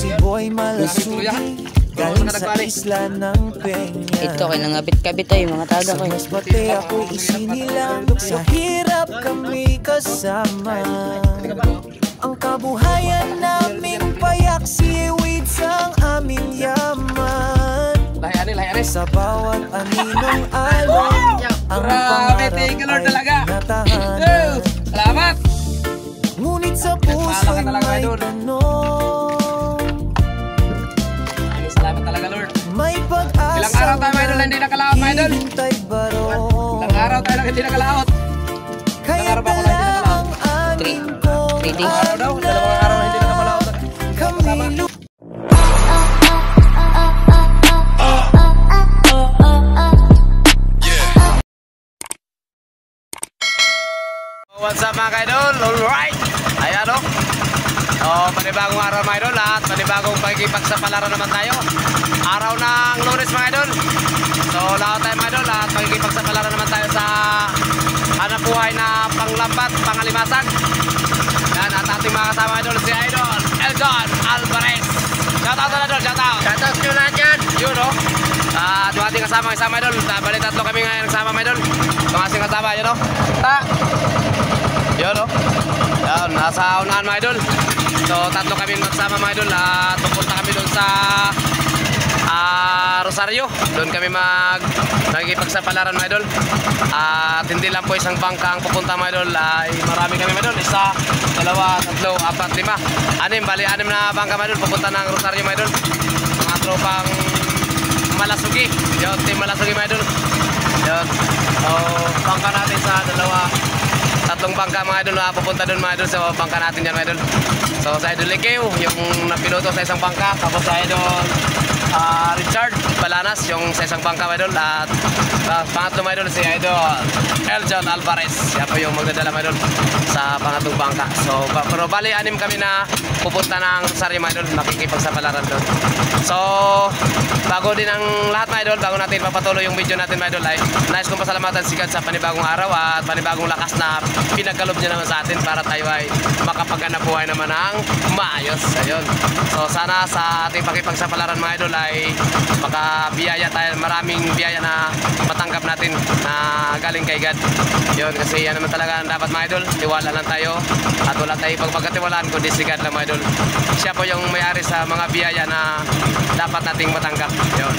si Boy Malasugi, galing sa isla ng Peña. Ito kay nangabit-kabit ay mga taga ko. Sa Masbate ako isinilang, sa hirap kami kasama. Ang kabuhayan namin payak, siwid sang aming yaman. Sa bawat aninong alon, ang pangarap ay tinatahanan. Salamat! Ngunit sa puso'y may tanong, Salamat talaga, Lord. may pag-asa. Ilang araw tayo, mga idol, na hindi nakalaot, mga idol. hihintay barong. Ilang araw tayo lang hindi nakalaot. Kaya araw ba ako lang hindi dala ang aming kong 3 days. Araw daw, dalawang araw na hindi nakalaot. kami What's up mga idol? Alright! Ayan o. Panibagong araw mga idol at panibagong pagkikipagsapalaran naman tayo. Araw ng Lunes mga idol. So lahat tayo mga idol at pagkikipagsapalaran naman tayo sa hanap buhay na panglambat, pangalimasan. Yan at ating mga kasama idol si Idol Eljon Alvarez. Shoutout na idol, shoutout! Shoutout nyo lahat yan! Yun o. At yung ating kasama idol. Bali tatlo kami ngayon kasama mga idol. Yung ating kasama yun o. Yun o. Yan, nasa unahan mga idol. So tatlo kami magsama mga idol at pupunta kami doon sa Rosario. Doon kami magkipagsapalaran mga idol. At hindi lang po isang bangka ang pupunta mga idol, ay marami kami mga idol. Isa, dalawa, tatlo, apat, lima, anim. Bali anim na bangka mga idol pupunta ng Rosario mga idol. Mga tropang Malasugi. Yun, team Malasugi mga idol. Yun. So bangka natin sa tatlong bangka mga idol na pupunta doon mga idol sa bangka natin dyan mga idol. So sa Idol Likeo, yung napiloto sa isang bangka. Tapos sa Idol Richard Balanas, yung sa isang bangka mga idol. At pangatlo mga idol si Idol Eljon Alvarez. Siya po yung magdadala mga idol sa pangatlong bangka. So pero bali anim kami na pupunta ng Rosario mga idol, makikipagsapalaran doon. So bago din ang lahat mga idol, bago natin papatuloy yung video natin mga idol, ay nais kong pasalamatan si God sa panibagong araw at panibagong lakas na pinagkalob niya naman sa atin para tayo ay makapaghanap buhay naman ng maayos. Ayun. So sana sa ating pakipagsapalaran mga idol ay makabiyaya tayo, maraming biyaya na matanggap natin na galing kay God. Yun, kasi yan naman talaga dapat mga idol, tiwala lang tayo at wala tayong pagpagkatiwalaan kundi si God lang mga idol. Siya po yung may-ari sa mga biyaya na dapat nating matanggap. Yun.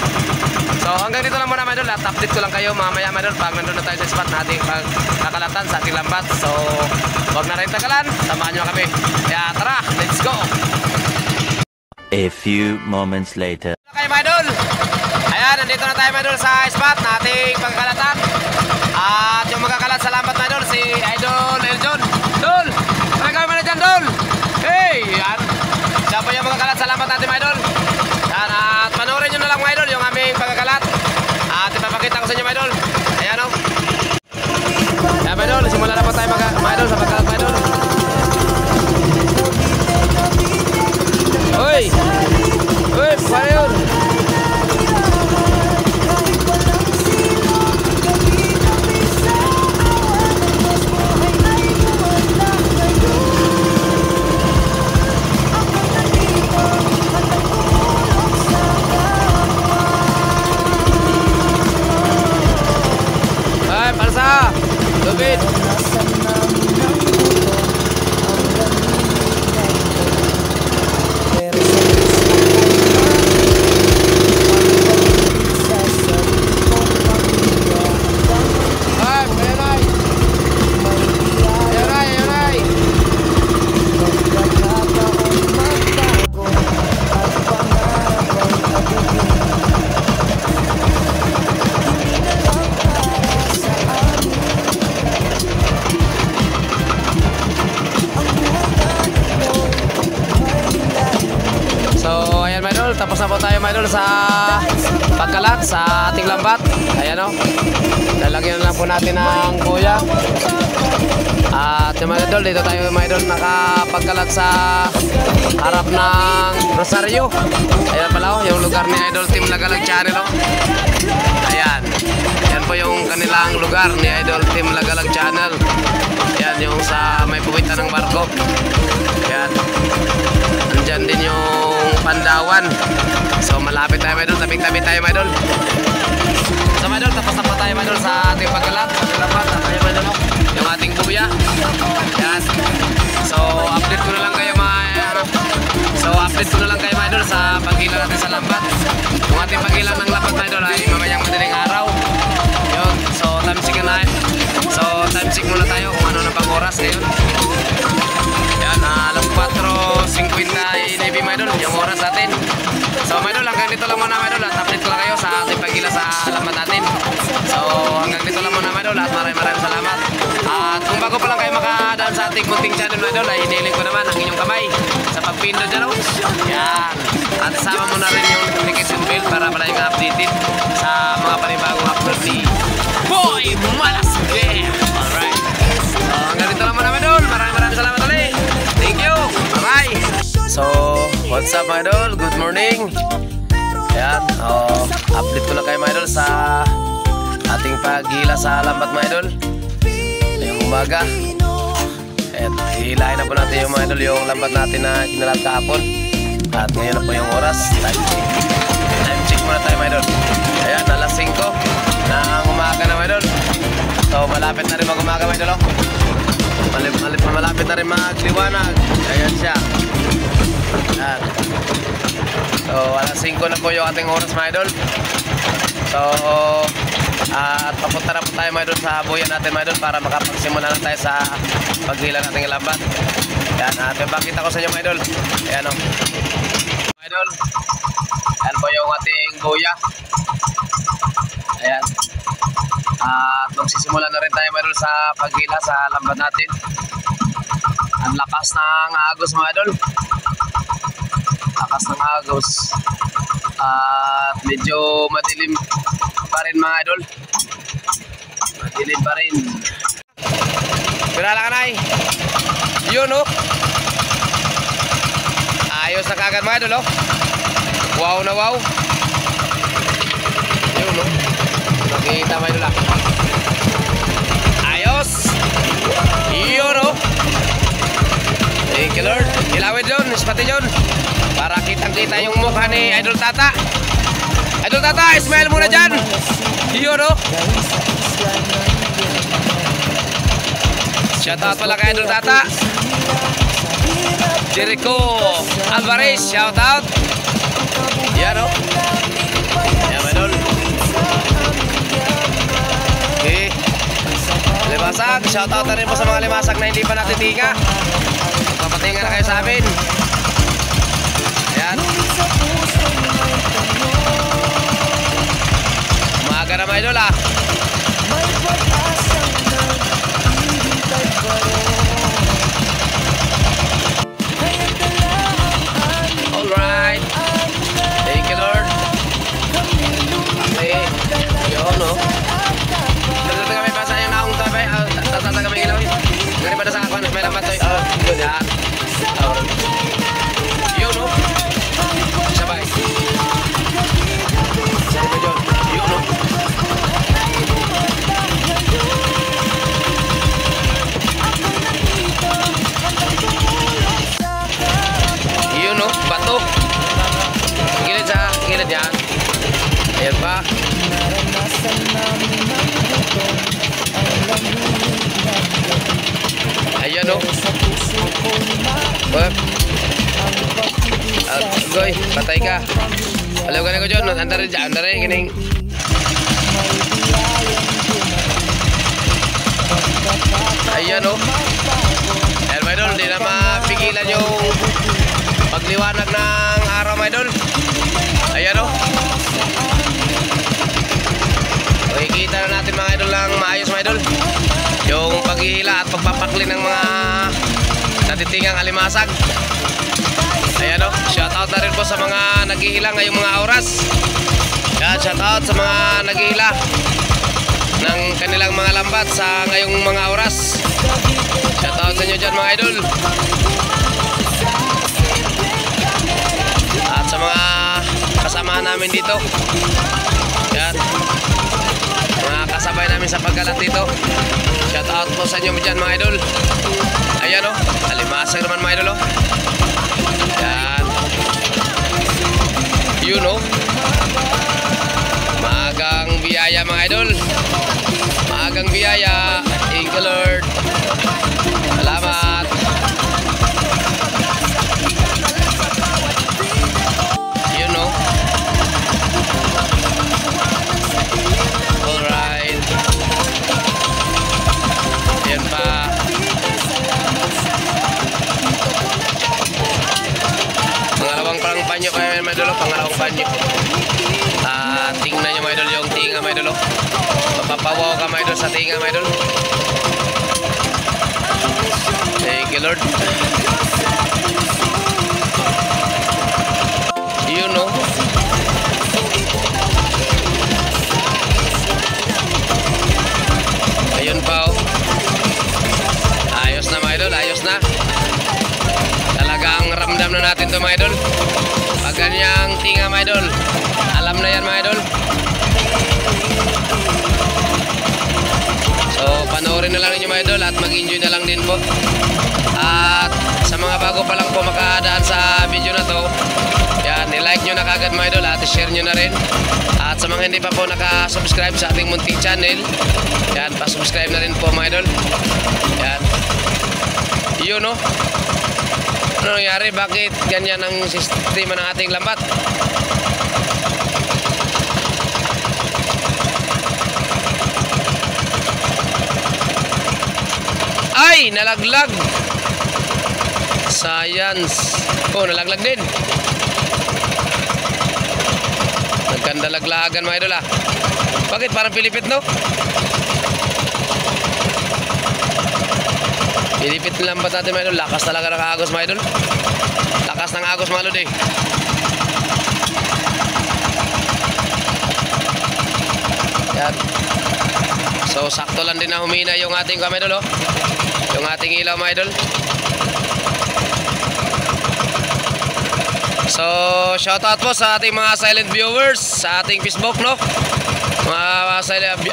So hanggang dito lang muna mga idol at update ko lang kayo mamaya mga idol pag nandun na tayo sa spot na ating pagkakalatan sa ating lambat. So wag na rin tagalan, samahan nyo kami. Kaya tara, let's go! A few moments later. Okay mga idol, ayan, nandito na tayo mga idol sa spot na ating pagkakalatan. At yung magkakalat sa lambat mga idol, si Idol Eljon. Dol! Ano kami mga dyan, Dol? Hey! Yan. Siya po yung magkakalat sa lambat natin mga idol. Yan, at panoorin nyo na lang mga idol yung aming pagkakalat. At ipapakita ko sa inyo mga idol. Ayan o. Ayan mga idol, simula na po tayo mga idol sa pagkalat mga idol. Uy! Uy! Para yun! Ay, palsa! Lubid! Tapos na po tayo mga idol sa pagkalat sa ating lambat. Ayan o. Lalagyan lang po natin ng kuya. At yung mga idol, dito tayo mga idol nakapagkalat sa harap ng Rosario. Ayan pala o, yung lugar ni Idol Team Lagalag Channel o. Ayan. Yan po yung kanilang lugar ni Idol Team Lagalag Channel. Ayan yung sa may puwitan ng barko. Ayan. Andyan din yung Pandawan. So malapit tayo mga idol, tabing-tabi tayo mga idol. So mga idol, tapos na po tayo mga idol sa ating pagkalat. Pagkalapat, tayo mga idol, yung ating buya. Yan. So update ko na lang kayo mga idol sa pagkila natin sa lambat. Yung ating pagkila ng lambat mga idol ay mamayang madaling araw. Yun. So time check na. So time check muna tayo kung ano na pang oras ngayon. Yan, alas 4:59 mga idol, yung oras natin. So mga idol, hanggang dito lang muna mga idol at update ko lang kayo sa ating pagkila sa lambat natin. So hanggang dito lang muna mga idol at maraming salamat. At kung bago pa lang kayo makadaan sa ating kunting channel mga idol, ay hinihiling ko naman ang inyong kamay sa pagpindot dyan. Yan. At sama mo na rin yung notification bell para pala yung updated sa mga panibagong upload ni Boy Malasge. Alright. So hanggang dito lang muna mga idol. Maraming salamat ulit. Thank you. Bye. So what's up mga idol? Good morning. Yan. Update ko lang kayo mga idol sa ating paghila sa lambat mga idol. Ngayong umaga. At hilahin na po natin yung mga idol yung lambat natin na kinalat kahapon. At ngayon na po yung oras. Time check muna tayo mga idol. Ayan, alas 5 ng umaga na mga idol. So malapit na rin mag-umaga mga idol. Malapit na rin magliwanag. Ayan siya. Ayan. So alas 5 na po yung ating oras mga idol. So at papunta na po tayo mga idol sa buyan natin mga idol para makapagsimula na tayo sa paghila nating lambat. Yan, at ipakita ko sa inyo mga idol. Ayan o mga idol, yan po yung ating buya. Ayan. At magsisimula na rin tayo mga idol sa paghila sa lambat natin. Ang lakas ng agos mga idol. Lakas ng agos. At medyo madilim pa rin mga idol. Madilim pa rin. Pirala ka na eh. Yun oh. Ayos na kagad mga idol oh. Wow na wow. Yun oh. Nakikita mga idol ah. Ayos. Yun oh. Thank you Lord. Ilawid yun, ispati yun. Para kitang-kita yung mukha ni Idol Tata. Idol Tata, smile muna dyan. Yun oh. Shoutout pala kay Idol Tata. Jericho Alvarez, shoutout. Yan oh. Yan Idol. Okay. Limasag, shoutout na rin po sa mga limasag na hindi pa natitinga. Papatinga na kayo sa amin. Ayan. Umaga na mga idol ah. Alright. Thank you Lord. Okay. Yun no. Nagdata kami pa sa inyo na akong tabay. Tatata kami ilawin. Ngari pa na sa kapan. May lambat to. Yun yan. Yun no. Sabay. Yun no. Yun no. Bato. Gilid sa gilid yan. Ayan pa. Ayan no. Goy, patay ka. Alam ka na ko dyan, andare dyan, andare, gining. Ayan o. Ayan mga idol, hindi na mapigilan yung pagliwanag ng araw mga idol. Ayan o. Makikita na natin mga idol lang maayos mga idol. Yung paghihila at pagpapakli ng mga natitingang alimasag. Ayan o, shoutout na rin po sa mga naghihila ngayong mga oras. Yan, shoutout sa mga naghihila ng kanilang mga lambat sa ngayong mga oras. Shoutout sa inyo dyan mga idol. At sa mga kasamahan namin dito. Yan, mga kasabay namin sa pagkalat dito. Shoutout po sa inyo dyan mga idol. Ayan o, alimasag naman mga idol o. Yan. You know. Maagang biyaya mga idol. Maagang biyaya. Thank you Lord. Salamat. You know. Alright. Ayan pa. Pangalawang parang panyo kayo mga idol. Pangalawang panyo. Tingnan nyo mga idol yung tinga mga idol. Mapapawaw ka mga idol sa tinga mga idol. Thank you Lord. You know. Ayun pa oh. Ayos na mga idol, ayos na. Talagang ramdam na natin to mga idol. Pag ganyang tinga mga idol, alam na yan mga idol. So panoorin na lang ninyo mga idol at mag-enjoy na lang din po. At sa mga bago pa lang po makadaan sa video na to, yan, i-like nyo na kagad mga idol at i-share nyo na rin. At sa mga hindi pa po nakasubscribe sa ating munting channel, yan, pa-subscribe na rin po mga idol. Yan. Yun no. Ano nangyari? Bakit ganyan ang sistema ng ating lambat? Ay! Nalaglag! Science! Oh, nalaglag din! Nagkandalaglagan mga idol ah. Bakit? Parang Pilipit no? Pilipit ng lambat natin mga idol. Lakas talaga ng agos mga idol. Lakas ng agos mga lodi. Yan. So sakto lang din na humina yung ating mga idol oh. Yung ating ilaw mga idol. So shoutout po sa ating mga silent viewers sa ating Facebook no. Mga silent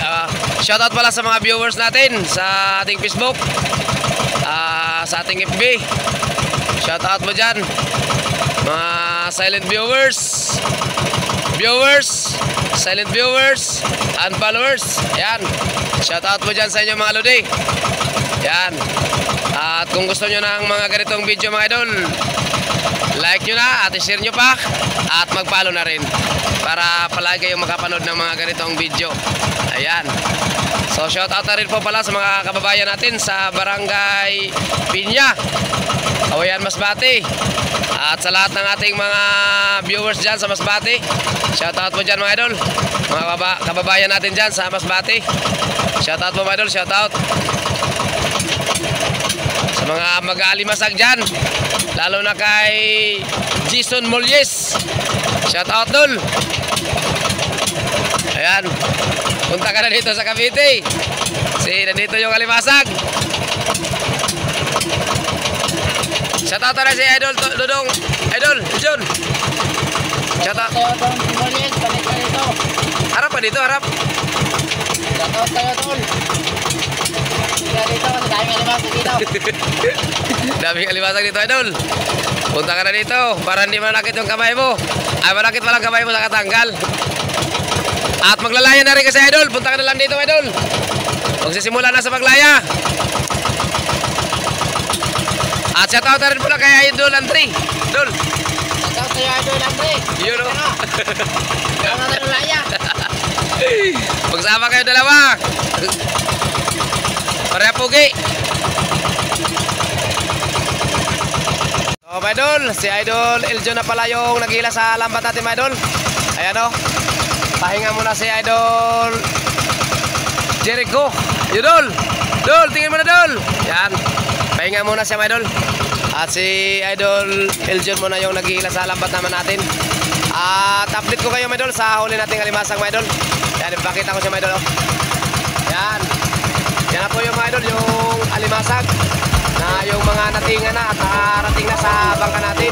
shoutout pala sa mga viewers natin sa ating Facebook. Sa ating FB. Shoutout mo dyan mga silent viewers, silent viewers and followers. Yan. Shoutout mo dyan sa inyo mga lodi. Yan. At kung gusto nyo ng mga ganitong video mga idol, like nyo na at share nyo pa at mag-follow na rin para palagi kayong makapanood ng mga ganitong video. Ayan. So shoutout na rin po pala sa mga kababayan natin sa Barangay Pinya, Kawayan, Masbate. At sa lahat ng ating mga viewers dyan sa Masbate, shoutout po dyan mga idol. Mga kababayan natin dyan sa Masbate, shoutout po mga idol, shoutout. Sa mga mag-aalimasag dyan, lalo na kay Jason Molyes, shoutout dol. Ayan. Punta ka na dito sa Cavite. Nandito yung alimasag. Shoutout na si Idol Dodong. Idol, John. Shoutout. Harap pa dito, harap. Shoutout kayo tol. Dito kasi daming alimasag dito. Daming alimasag dito Idol. Punta ka na dito para hindi manakit yung kamay mo. Ay, manakit walang kamay mo, nakatanggal. At maglalaya na rin kasi Idol. Punta ka na lang dito Idol. Magsisimula na sa maglaya. At shoutout na rin pula kay Idol Andre. Idol. Shoutout kayo Idol Andre. Yun o. Kaya na laya. Magsama kayo dalawa. Pareha pugi. So mga Idol, si Idol Eljon na pala yung nagila sa lambat natin mga Idol. Ayan o. Pahinga muna si Idol Jericho. Idol, Dol, tingin mo na Dol. Yan. Pahinga muna siya mga Idol. At si Idol Eljon muna yung nagihila sa lambat naman natin. At update ko kayo mga Idol sa huli nating alimasag mga Idol. Yan, ipakita ko siya mga Idol. Yan. Yan na po yung mga Idol, yung alimasag na yung mga natinga na at nakarating na sa bangka natin.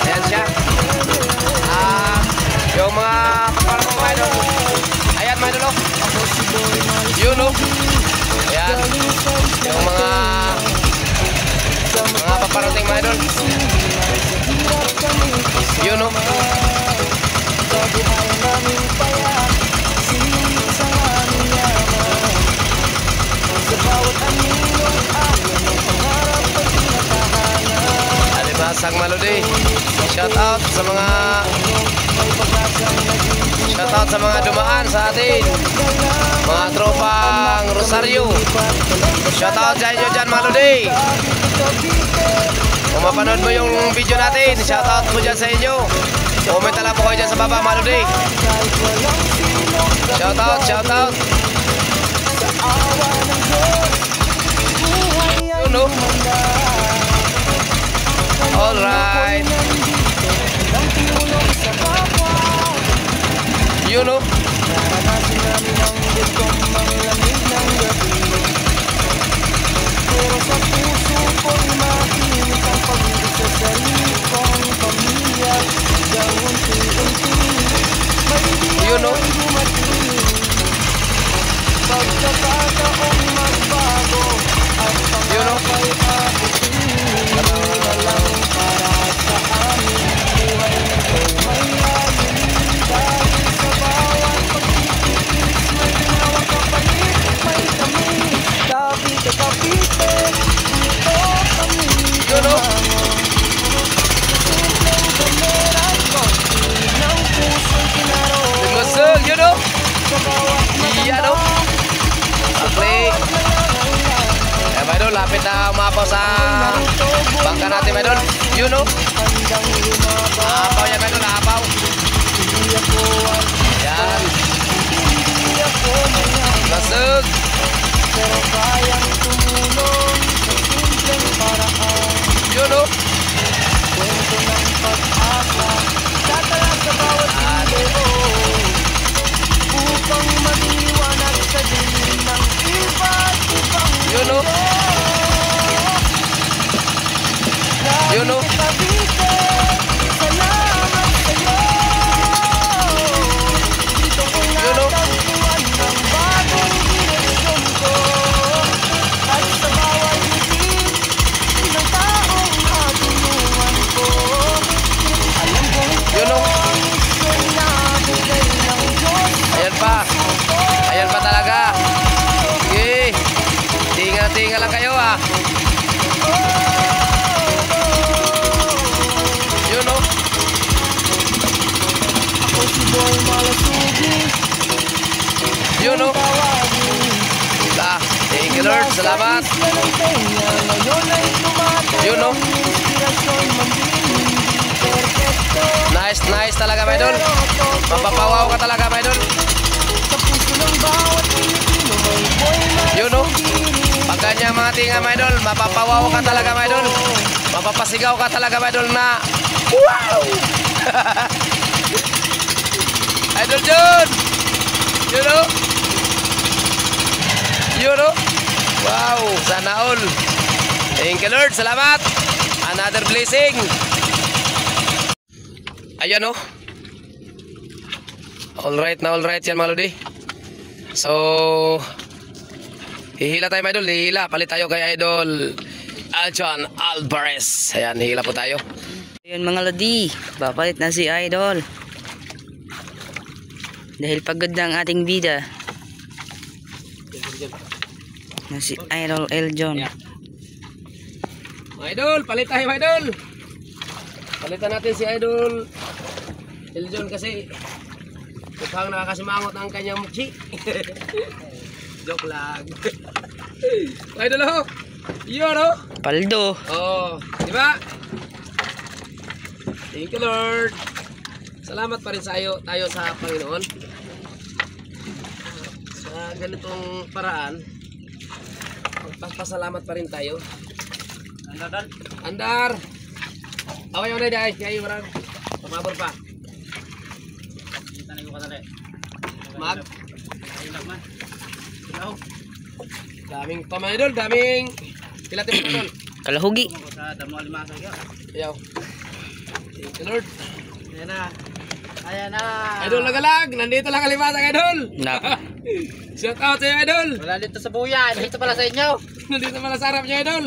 Ayan siya. Yung mga paparang mga Idol. Ayan mga Idol. Yun o. Ayan. Yung mga paparating mga Idol. Yun o. isang Maludi. Shout out sa mga dumaan sa atin. Mga tropang Rosario. Shout out sa inyo dyan, Maludi. Kung mapanood mo yung video natin, shout out po dyan sa inyo. Comment na lang po kayo dyan sa baba, Maludi. Shout out, shout out. You know. Alright. You know. Pero sa puso ko'y makinig ang pag-ibig sa sarili kong pamilya. Hanggang unti-unti may You know. diyan dumating. Pagkakataong magbago at You know. pangapay abutin. Na lang para sa amin. Buhay ko'y may ayun. Dahil sa bawat pagtitiis may ginawang kapalit. May tamis, kapit at kapitin. Ito kami You know. simpleng kameran ko. Ng puso'y kinaro. Tingosol, you know. Sa bawat Iya, no. Okay. Eh, Idol, lapit na umapaw sa bangka natin, Idol. You know. handang lumabas. Apaw yan, Idol, apaw. Hindi ako ang Yan. hindi ako mayaman. Lasog. Pero kayang tumulong sa simpleng paraan. You know. Kwento ng pag-asa, tatala sa bawat video upang maliwanag sa dilim ng iba't ibang You know. You know. Cavite, salamat sa'yo. Dito ko You know. natagpuan ng bagong direksyon ko. At sa bawat ngiti ng taong natulungan ko. Alam kong You know. ang misyon na bigay ng Diyos sa Ayan pa. puso ko. Ayan pa talaga. Sige. Tinga-tinga lang kayo, ah. You know. Ako si Boy Malasugi, You know. tawagin. Thank you, Lord. Salamat. Sa ng tenga, ngayon ay tumatay You know. ang inspirasyon man din, hindi perfecto. Nice, nice talaga, my idol. Pero totoo, Mapapawaw ka talaga, my idol. sa puso ng bawat Pilipino may Boy You know. Malasugi. Pag ganyan mga tinga, my idol, mapapawaw ka talaga, my idol. Mapapasigaw ka talaga, my idol, na wow! Idol John! You know? You know? Wow! Sana all. Thank you, Lord. Salamat. Another blessing. Ayan, oh. Alright na alright yan, mga lodi. So, hihila tayo, mga idol. Hihila. Palit tayo kay Idol John Alvarez. Ayan, hihila po tayo. Ayun mga lodi, papalit na si Idol. Dahil pagod na ang ating bida. Na si Idol Eljon. Mga idol, palit tayo, mga idol. Palitan natin si Idol Eljon kasi mukhang nakakasimangot ang kanyang mukhi. Joke lang. Mga idol, oh. Yun, oh. Paldo. Oh, di ba? Thank you, Lord. Salamat pa rin tayo sa Panginoon. Sa ganitong paraan, magpapasalamat pa rin tayo. Andar. Away mo na dahil. Kaya yung marang pamabor pa. Mag. Daming pamadol. Daming pilatin mo doon. Kalahugi. Ayaw. Thank you, Lord. Ayan na. Ayan na. Idol nagalag. Nandito lang kalimata, Idol. Nako. Shout out sa'yo, Idol. Wala dito sa buyan. Dito pala sa inyo. Nandito pala sa harap niyo, Idol.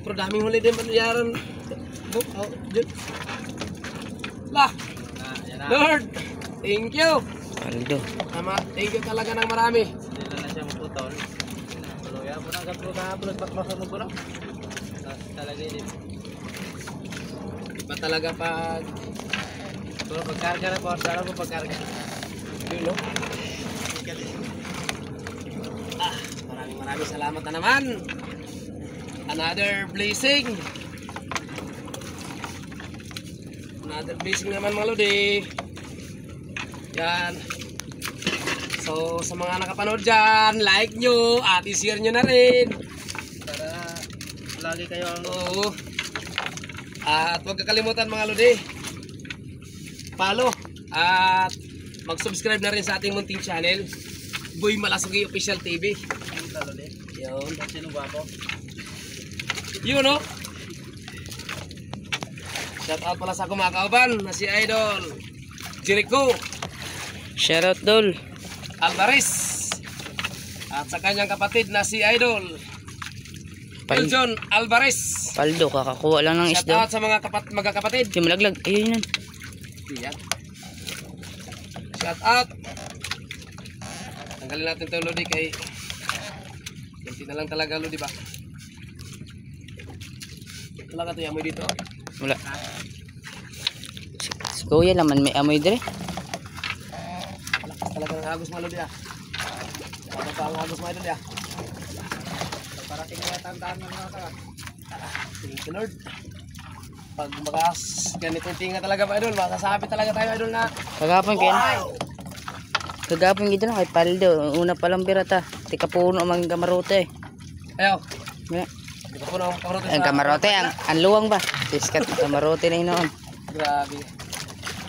Pero daming huli din yaran. Oh, dyan. Lah. Ayan na. Lord. Thank you. Paldo. Tama. Thank you talaga ng marami. Dito na siya maputol. Tuloy mo na kapro na pulos patmasan mo po na. Talaga yun. Iba talaga pag pagkarga na po. Sarap po pagkarga. Yun, no? Maraming salamat na naman. Another blessing. Another blessing naman mga lodi. Yan. So sa mga nakapanood dyan, like nyo at i-share nyo na rin. Para lagi kayo ang... Oo. At huwag kakalimutan mga lodi, follow at mag-subscribe na rin sa ating munting channel, Boy Malasugi Official TV. Yun. Sino ba ako? Yun, no? Shout out pala sa mga kauban na si Idol Jericho Shoutout Dol. Alvarez at sa kanyang kapatid na si Idol Eljon Alvarez. Paldo, kakakuha lang ng Shout isda. out sa mga magkakapatid. Yung malaglag. Ayun yun. Yan. Shout out. Tanggalin natin ito lodi kay hindi na lang talaga lodi ba? Wala ka ito amoy dito. Wala. Si Kuya naman may amoy dire. Lakas talaga ng agos mga lodi ah. Ano pa ang agos mga lodi ah? Para tingnan tandaan mo mga ka. Thank you Lord. Pag makas ganitong tinga talaga pa idol, masasabi talaga tayo idol na Kagapon kayo. wow! Kagapon gito na kay Paldo. Una pa lang birata. Tika puno ang kamarote. Ayaw. Wala. Hindi ko po na kamarote Ang kamarote, ang luwang ba? Tiskat kamarote na yun noon. Grabe.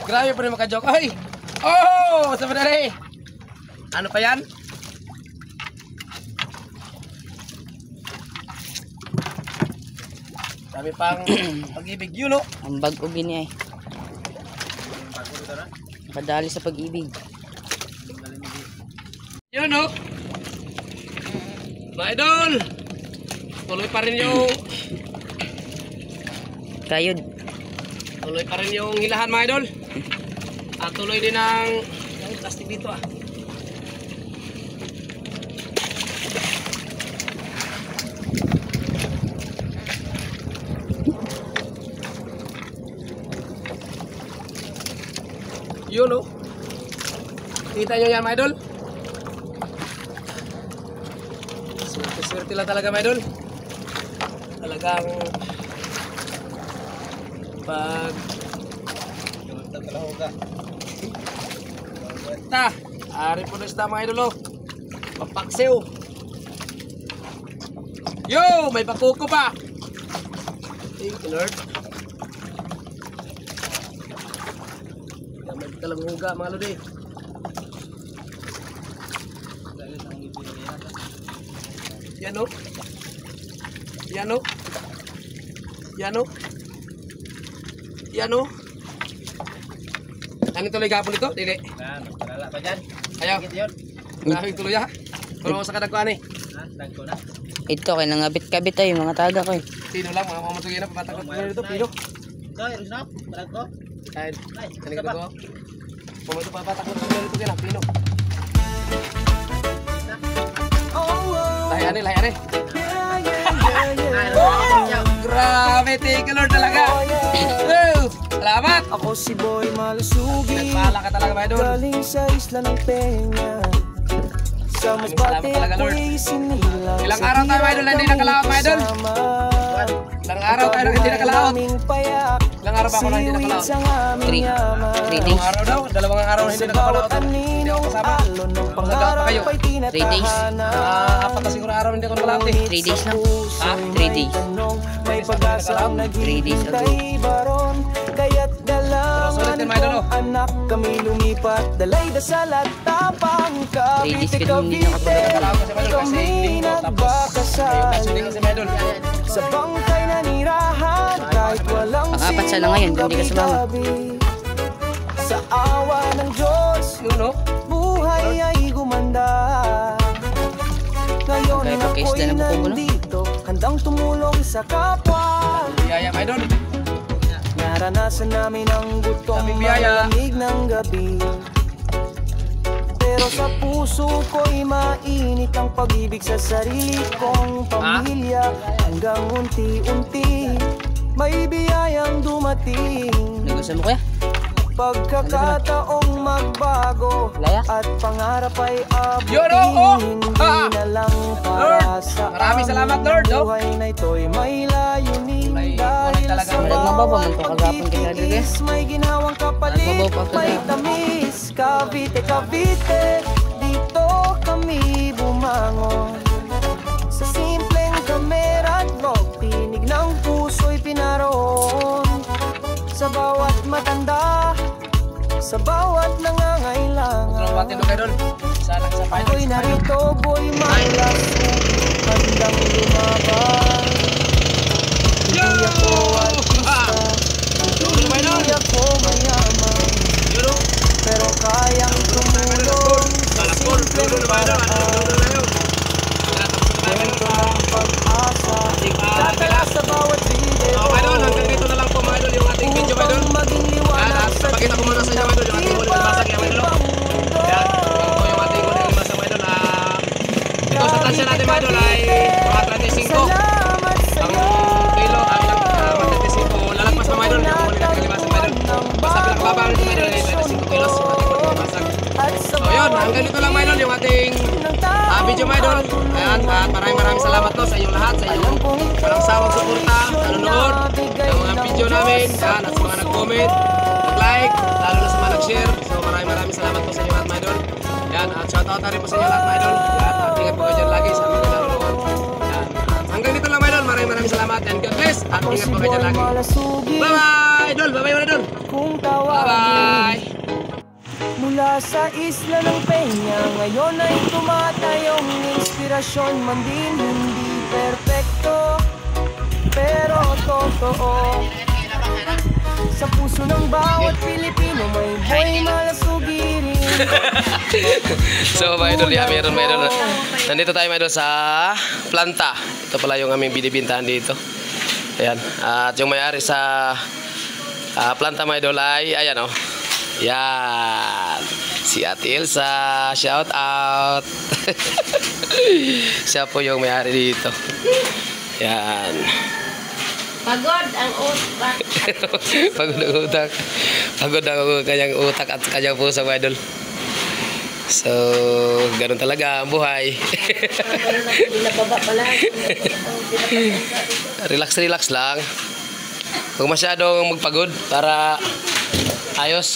Grabe pa rin makajoke. Ay! Oh! Sabi ano pa yan? Dami pang pag-ibig yun, no? Ang bag-o gini ay. Padali sa pag-ibig. Yun, no? Mga idol! Tuloy pa rin yung Kayod. tuloy pa rin yung hilahan mga idol. At tuloy din ang plastic dito ah. Yun no. Kita nyo yan mga idol. Swerte lang talaga mga idol. Talagang pag ta, ari po na isda mga idol oh. Papaksiw. Yo, may pakuko pa. Thank you Lord. May talang huga mga lodi. Yan o. Yan o. Yan o. Yan o. Ano tuloy gapon ito? Dili. Wala pa dyan. Ayaw. Yun. Maraming tuloy ha. Pero sa kadagkuhan eh. Tagko na. Ito kay nangabit-kabit ay mga taga ko eh. Pino lang mga mamatugi na papatakot ko dito. Pino. Kaya, Rizal, talag ko. Ay, kanig ko ko. Pumato papatakot ko dito kina. Pino. Lahi ane. Grabe, thank you Lord talaga. Salamat. Ako si Boy Malasugi, Nagpala ka talaga mga idol. galing sa isla ng Peña. Sa Maraming Masbate salamat talaga, Lord. ako'y sinilang. Ilang araw tayo mga idol na hindi nakalaot mga idol? Ilang araw tayo na hindi nakalaot? Ilang araw pa ako na hindi nakalaot? 3 days. Ilang araw daw? 2 araw na hindi nakalaot. Hindi ako kasama. Naglaot pa kayo. 3 days. Apat na siguro araw hindi ako nakalaot eh. 3 days lang. Ha? 3 days. May pag-asang 3 days ago. naghihintay baron. Kaya't Pero sulit dalangan din, mga idol, kong anak kami lumipat. Dalay dasal at tapang 3 days ka din hindi Cavite, Nakalaot kasi mga idol kasi kami linggo. Tapos nagbakasal. kasi linggo si mga idol. Sa bangkay na nirahan, kahit walang Pang-apat sana ngayon, hindi ka sumama. gabi-gabi. Sa awa ng Diyos, Yun no? buhay ay gumanda. Ngayon Kaya pag-isda ako'y na buko mo, no? nandito, handang tumulong sa kapwa. Biyaya mga idol. Naranasan namin ang gutong Daming biyaya. malamig ng gabi. Pero sa puso ko'y mainit ang pag-ibig sa sarili kong pamilya. Hanggang unti-unti may biyayang dumating. Nagustuhan mo kuya? Pagkakataong magbago Laya? at pangarap ay Yun, abutin. Hindi na lang para sa Maraming salamat, Lord, oh. buhay na ito'y may layunin. Dahil talaga. sa Malag mababaw man bawat to kagapon kay Nadal, pagtitiis may ginawang kapalit. Mababaw pa May kagapon. tamis, Cavite, Cavite, dito kami bumangon. Sa simpleng kamera at vlog, tinig ng puso'y pinaroon. Sa bawat matanda, sa bawat nangangailangan, Watin mo kayo doon. Salang sa ako'y narito, boy, malas, handang lumaban. Hindi ako artista, hindi ako mayaman, pero kayang tumulong sa simpleng paraan. Kwento ng pag-asa, tatala sa bawat video. Okay doon, hanggang dito na lang po mga idol yung ating video mga idol. Upang maging liwanag sa Pakita ko muna sa inyo mga idol yung ating huli limasag yung mga idol. Yan, ito po yung ating huli limasag mga idol. Ito sa tansya natin mga idol ay mga 35. Salamat Ang sa'yo. kilo ay lang 35. Lalagpas na mga idol yung huli natin limasag mga idol. Basta pinakababa nito mga idol ay 35 kilos yung ating huli limasag. So yun, hanggang dito lang mga idol yung ating video mga idol. Ayan, at maraming salamat no sa inyong lahat, sa inyong walang sawang suporta, nanonood ng mga video namin, yan, at sa mga nag-comment, nag-like, lalo na sa mga nag-share. So maraming salamat po sa inyo lahat mga idol. Yan, at shoutout na rin po sa inyo lahat mga idol. Yan, at ingat po kayo dyan lagi sa mga nanonood. Yan, at hanggang dito lang mga idol, maraming salamat and God bless, at ingat po kayo dyan lagi. Bye-bye idol, bye-bye mga idol. Kung tawagin Bye-bye. mula sa isla ng Peña, ngayon ay tumatayong inspirasyon man din. Hindi perpekto, pero totoo. Sa puso ng bawat Pilipino may boy malasugirin. So mga idol, yeah, meron mga idol. Nandito tayo mga idol sa planta. Ito pala yung aming binibintahan dito. Ayan. At yung may-ari sa planta mga idol ay, ayan o. Yan. Si Ate Elsa. Shout out. Siya po yung may-ari dito. Yan. Pagod ang utak. Pagod ang utak. Pagod ang kanyang utak at kanyang puso mga idol. So, ganun talaga ang buhay. Binababa pala. Relax lang. Huwag masyadong magpagod para ayos.